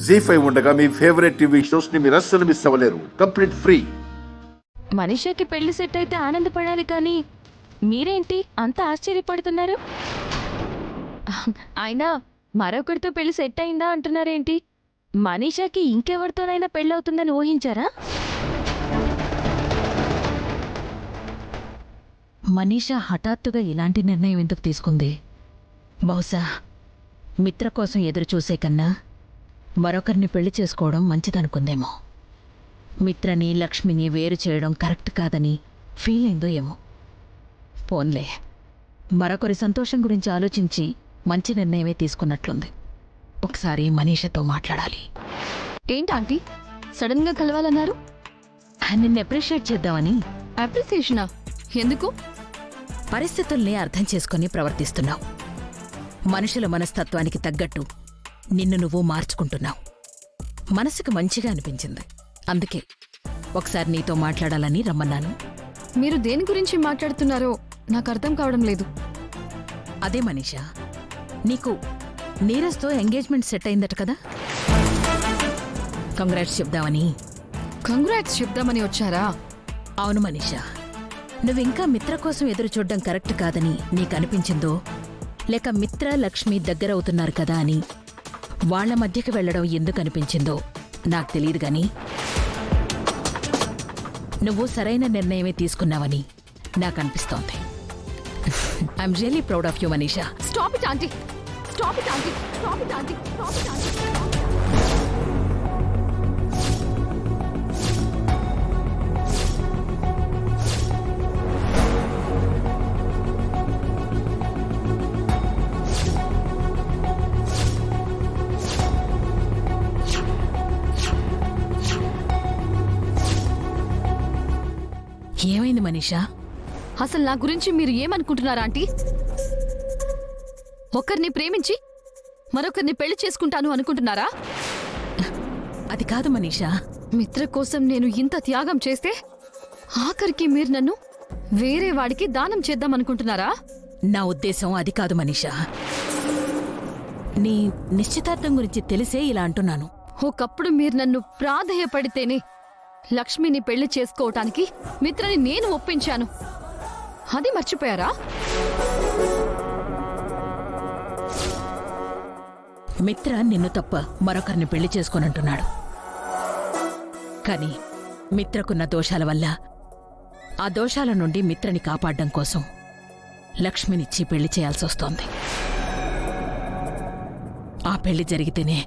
జీ5 ఉండగా మీ favourite TV shows ని మీరు అస్సలు మిస్ అవ్వలేరు. Complete free. మనీషాకి పెళ్లి సెట్ అయితే ఆనందపడాలి కానీ మీరేంటి అంత ఆశ్చర్యపడుతున్నారు? అయినా మరొకరితో పెళ్లి సెట్ అయిందా అంటున్నారేంటి? మనీషాకి ఇంకెవరితోనైనా పెళ్ళవుతుందని ఊహించారా? మనీషా హఠాత్తుగా ఇలాంటి నిర్ణయం ఎందుకు తీసుకుంది? బహుశా మిత్ర కోసం ఎదురు చూసే కన్నా మరొకరిని పెళ్లి చేసుకోవడం మంచిదనుకుందేమో. మిత్రని లక్ష్మిని వేరు చేయడం కరెక్ట్ కాదని ఫీల్ అయిందో ఏమో. పోన్లే, మరొకరి సంతోషం గురించి ఆలోచించి మంచి నిర్ణయమే తీసుకున్నట్లుంది. ఒకసారి మనీషతో మాట్లాడాలి. ఏంటి ఆంటీ సడన్ గా కలవాలన్నారు? నిన్ను అప్రిషియేట్ చేద్దామని. అప్రిసియేషనా? ఎందుకు? పరిస్థితుల్ని అర్థం చేసుకుని ప్రవర్తిస్తున్నావు. మనుషుల మనస్తత్వానికి తగ్గట్టు నిన్ను నువ్వు మార్చుకుంటున్నావు. మనసుకు మంచిగా అనిపించింది, అందుకే ఒకసారి నీతో మాట్లాడాలని రమ్మన్నాను. మీరు దేని గురించి మాట్లాడుతున్నారో నాకు అర్థం కావడం లేదు. అదే మనీషా, నీకు నీరజ్తో ఎంగేజ్మెంట్ సెట్ అయిందట కదా, కంగ్రాట్స్ చెప్దామని. కంగ్రాట్స్ చెప్దామని వచ్చారా? అవును మనీషా, నువ్వింకా మిత్ర కోసం ఎదురు చూడ్డం కరెక్ట్ కాదని నీకు అనిపించిందో, లేక మిత్ర లక్ష్మి దగ్గరవుతున్నారు కదా అని వాళ్ల మధ్యకి వెళ్లడం ఎందుకు అనిపించిందో నాకు తెలియదు గాని నువ్వు సరైన నిర్ణయమే తీసుకున్నావని నాకు అనిపిస్తోంది. I'm really proud of you Manisha. Stop it aunty, stop it aunty, stop it aunty, stop it aunty. ఏమైంది మనీషా? అసలు నా గురించి మీరు ఏమనుకుంటున్నారా ఆంటీ? ఒకరిని ప్రేమించి మరొకరిని పెళ్లి చేసుకుంటాను అనుకుంటున్నారా? అది కాదు మనీషా. మిత్ర కోసం నేను ఇంత త్యాగం చేస్తే ఆఖరికి మీరు నన్ను వేరే వాడికి దానం చేద్దాం అనుకుంటున్నారా? నా ఉద్దేశం అది కాదు మనీషా. నీ నిశ్చితార్థం గురించి తెలిసే ఇలా అంటున్నాను. ఒకప్పుడు మీరు నన్ను ప్రాధేయపడితేనే లక్ష్మిని పెళ్లి చేసుకోవటానికి మిత్రని నేను ఒప్పించాను. అది మర్చిపోయారా? మిత్ర నిన్ను తప్ప మరొకరిని పెళ్లి చేసుకోనంటున్నాడు. కాని మిత్రకున్న దోషాల వల్ల ఆ దోషాల నుండి మిత్రని కాపాడడం కోసం లక్ష్మినిచ్చి పెళ్లి చేయాల్సొస్తోంది. ఆ పెళ్లి జరిగితేనే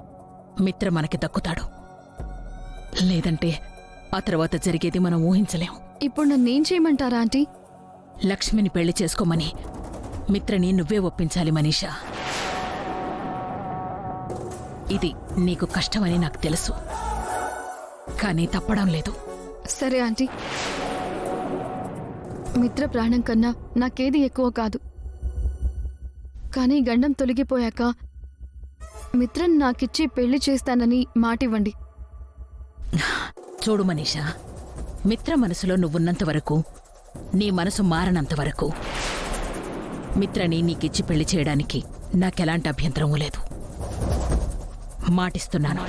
మిత్ర మనకి దక్కుతాడు, లేదంటే ఆ తర్వాత జరిగేది మనం ఊహించలేం. ఇప్పుడు నన్నేం చేయమంటారా ఆంటీ? లక్ష్మిని పెళ్లి చేసుకోమని మిత్రని నువ్వే ఒప్పించాలి మనీషా. ఇది నీకు కష్టమని నాకు తెలుసు, కానీ తప్పడం లేదు. సరే ఆంటీ, మిత్ర ప్రాణం కన్నా నాకేది ఎక్కువ కాదు. కానీ గండం తొలగిపోయాక మిత్రని నాకిచ్చి పెళ్లి చేస్తానని మాటివ్వండి. చూడు మనీషా, మిత్ర మనసులో నువ్వున్నంత వరకు, నీ మనసు మారనంత వరకు మిత్రని నీకిచ్చి పెళ్లి చేయడానికి నాకెలాంటి అభ్యంతరమూ లేదు. మాటిస్తున్నాను.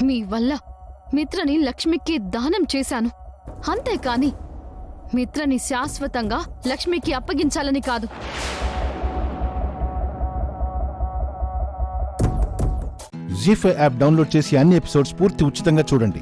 మీ వల్ల మిత్రని లక్ష్మికి దానం చేశాను, అంతేకాని మిత్రని శాశ్వతంగా లక్ష్మికి అప్పగించాలని కాదు. జీ5 యాప్ డౌన్లోడ్ చేసి అన్ని ఎపిసోడ్స్ పూర్తి ఉచితంగా చూడండి.